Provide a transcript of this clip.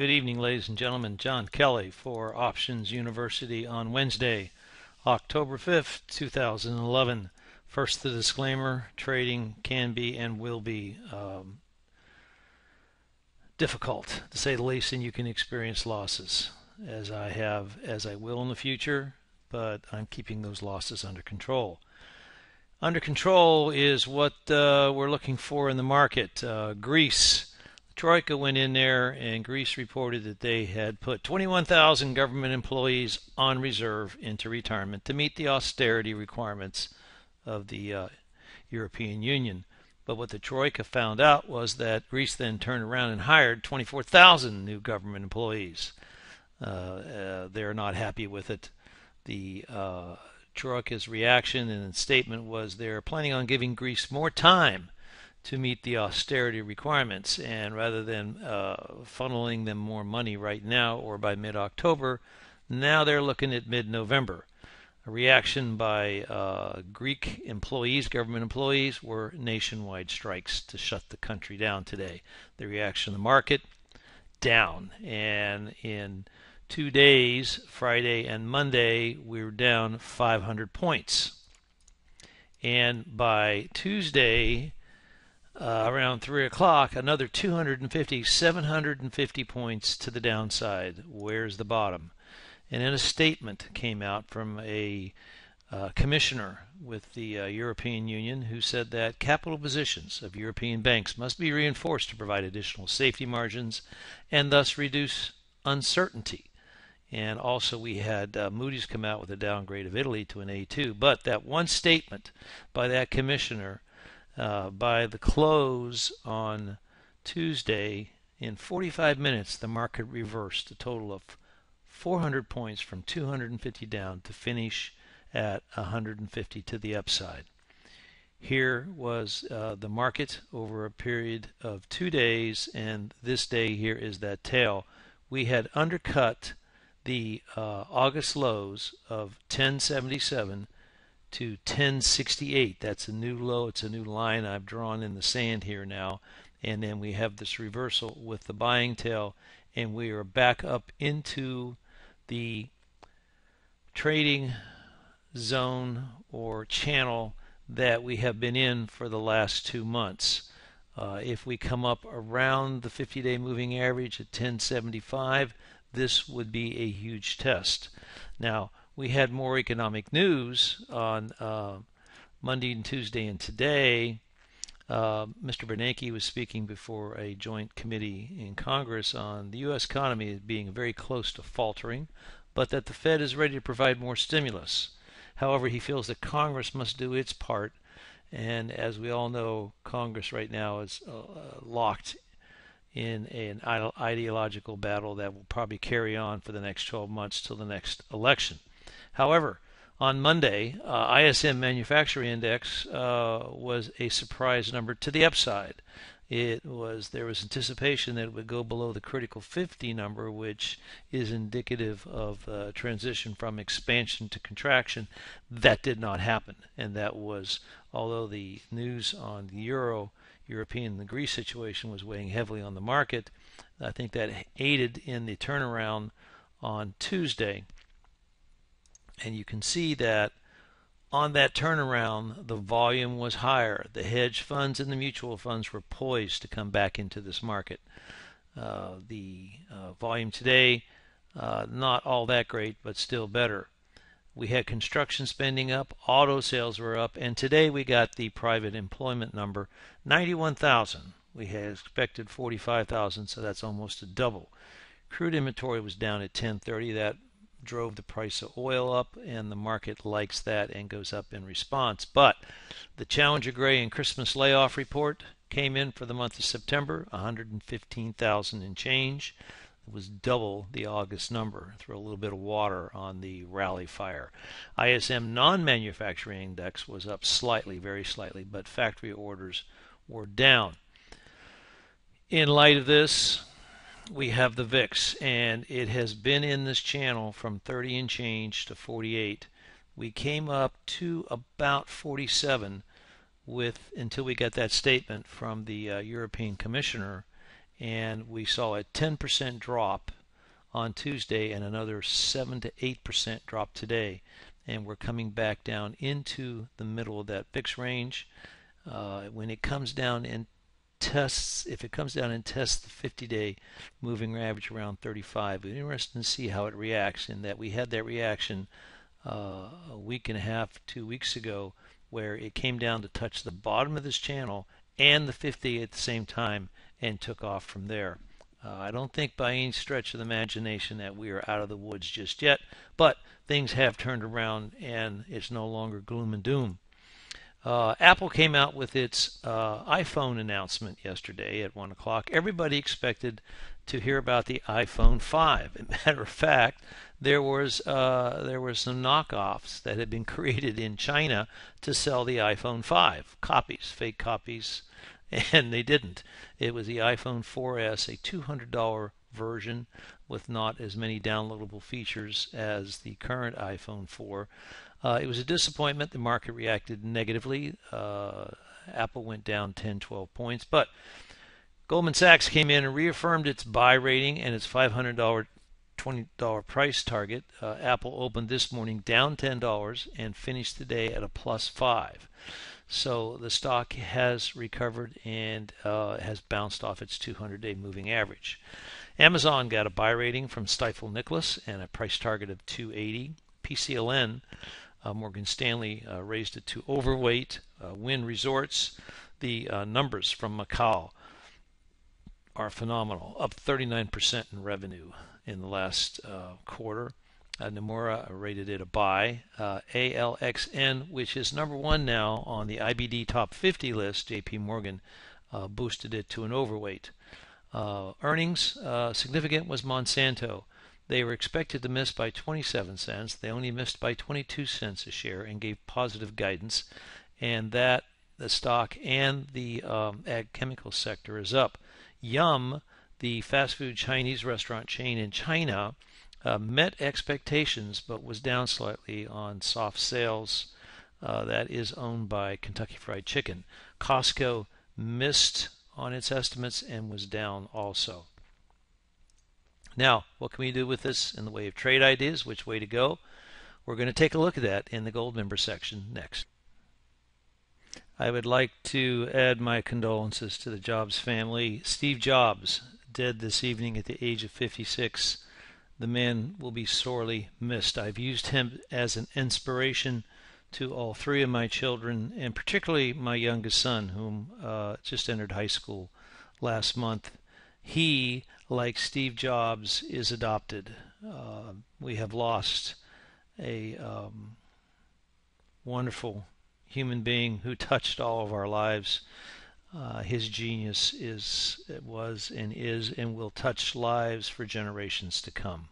Good evening, ladies and gentlemen. John Kelly for Options University on Wednesday, October 5th, 2011. First, the disclaimer: trading can be and will be difficult, to say the least, and you can experience losses, as I will in the future, but I'm keeping those losses under control. Under control is what we're looking for in the market. Greece. Troika went in there, and Greece reported that they had put 21,000 government employees on reserve into retirement to meet the austerity requirements of the European Union. But what the Troika found out was that Greece then turned around and hired 24,000 new government employees. They're not happy with it. The Troika's reaction and statement was they're planning on giving Greece more time to meet the austerity requirements, and rather than funneling them more money right now or by mid-October, now they're looking at mid-November. A reaction by Greek employees, government employees, were nationwide strikes to shut the country down today. The reaction of the market, down. And in 2 days, Friday and Monday, we were down 500 points. And by Tuesday, around 3 o'clock, another 750 points to the downside. Where's the bottom? And then a statement came out from a commissioner with the European Union who said that capital positions of European banks must be reinforced to provide additional safety margins and thus reduce uncertainty. And also we had Moody's come out with a downgrade of Italy to an A2. But that one statement by that commissioner, by the close on Tuesday, in 45 minutes, the market reversed a total of 400 points from 250 down to finish at 150 to the upside. Here was the market over a period of 2 days, and this day here is that tail. We had undercut the August lows of 1077 to 1068. That's a new low. It's a new line I've drawn in the sand here now. And then we have this reversal with the buying tail, and we are back up into the trading zone or channel that we have been in for the last 2 months. If we come up around the 50-day moving average at 1075, this would be a huge test. Now, we had more economic news on Monday and Tuesday and today. Mr. Bernanke was speaking before a joint committee in Congress on the U.S. economy being very close to faltering, but that the Fed is ready to provide more stimulus. However, he feels that Congress must do its part, and as we all know, Congress right now is locked in an ideological battle that will probably carry on for the next 12 months till the next election. However, on Monday, ISM Manufacturing Index was a surprise number to the upside. There was anticipation that it would go below the critical 50 number, which is indicative of transition from expansion to contraction. That did not happen, and that was, although the news on the European and the Greece situation was weighing heavily on the market, I think that aided in the turnaround on Tuesday. And you can see that on that turnaround, the volume was higher. The hedge funds and the mutual funds were poised to come back into this market. The volume today, not all that great, but still better. We had construction spending up, auto sales were up, and today we got the private employment number, 91,000. We had expected 45,000, so that's almost a double. Crude inventory was down at 1030. That drove the price of oil up, and the market likes that and goes up in response. But the Challenger Gray and Christmas layoff report came in for the month of September, 115,000 and change. It was double the August number. Throw a little bit of water on the rally fire. ISM non-manufacturing index was up slightly, very slightly, but factory orders were down. In light of this, we have the VIX, and it has been in this channel from 30 and change to 48. We came up to about 47 until we got that statement from the European Commissioner, and we saw a 10% drop on Tuesday and another 7 to 8% drop today, and we're coming back down into the middle of that VIX range. When it comes down and tests, if it comes down and tests the 50-day moving average around 35, it's interesting to see how it reacts. In that we had that reaction a week and a half, 2 weeks ago, where it came down to touch the bottom of this channel and the 50 at the same time and took off from there. I don't think by any stretch of the imagination that we are out of the woods just yet, but things have turned around and it's no longer gloom and doom. Apple came out with its iPhone announcement yesterday at 1 o'clock. Everybody expected to hear about the iPhone 5. As a matter of fact, there was some knockoffs that had been created in China to sell the iPhone 5 copies, fake copies, and they didn't. It was the iPhone 4S, a $200 version with not as many downloadable features as the current iPhone 4. It was a disappointment. The market reacted negatively. Apple went down 10, 12 points, but Goldman Sachs came in and reaffirmed its buy rating and its $500, $20 price target. Apple opened this morning down $10 and finished the day at a plus 5. So the stock has recovered and has bounced off its 200-day moving average. Amazon got a buy rating from Stifel Nicolaus and a price target of 280. PCLN, Morgan Stanley raised it to overweight. Wynn Resorts, the numbers from Macau are phenomenal, up 39% in revenue in the last quarter. Nomura rated it a buy. ALXN, which is number one now on the IBD top 50 list, JP Morgan boosted it to an overweight. Earnings significant was Monsanto. They were expected to miss by 27 cents. They only missed by 22 cents a share and gave positive guidance. And that the stock and the ag chemical sector is up. Yum, the fast food Chinese restaurant chain in China, met expectations but was down slightly on soft sales. That is owned by Kentucky Fried Chicken. Costco missed on its estimates and was down also. Now, what can we do with this in the way of trade ideas? Which way to go? We're going to take a look at that in the Gold Member section next. I would like to add my condolences to the Jobs family. Steve Jobs, dead this evening at the age of 56. The man will be sorely missed. I've used him as an inspiration to all three of my children, and particularly my youngest son, whom just entered high school last month. He, like Steve Jobs, is adopted. We have lost a wonderful human being who touched all of our lives. His genius was and will touch lives for generations to come.